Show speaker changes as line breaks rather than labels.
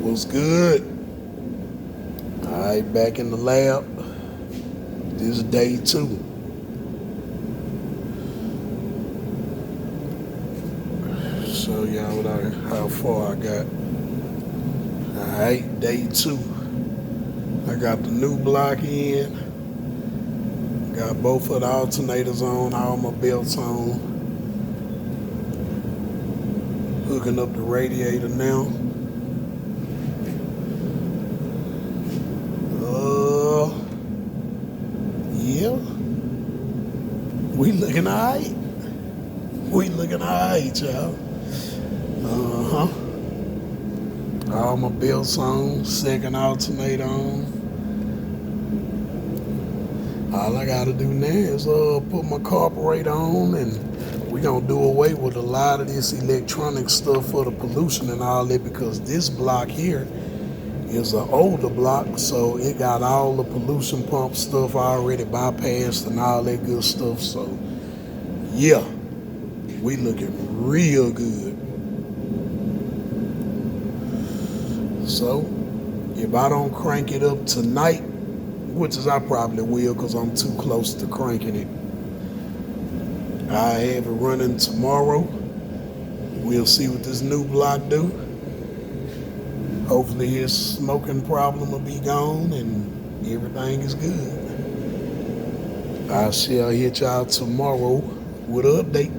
What's good? Alright, back in the lab. This is day 2. Show y'all how far I got. Alright, day 2. I got the new block in. Got both of the alternators on, all my belts on. Hooking up the radiator now. Yeah. We looking alright. Y'all. All my belts on, second alternator on. All I gotta do now is put my carburetor on, and we gonna do away with a lot of this electronic stuff for the pollution and all that, because this block here is an older block, so it got all the pollution pump stuff already bypassed and all that good stuff. So yeah, we looking real good. So if I don't crank it up tonight, which is I probably will because I'm too close to cranking it, I have it running tomorrow. We'll see what this new block do. Hopefully his smoking problem will be gone and everything is good. I shall hit y'all tomorrow with an update.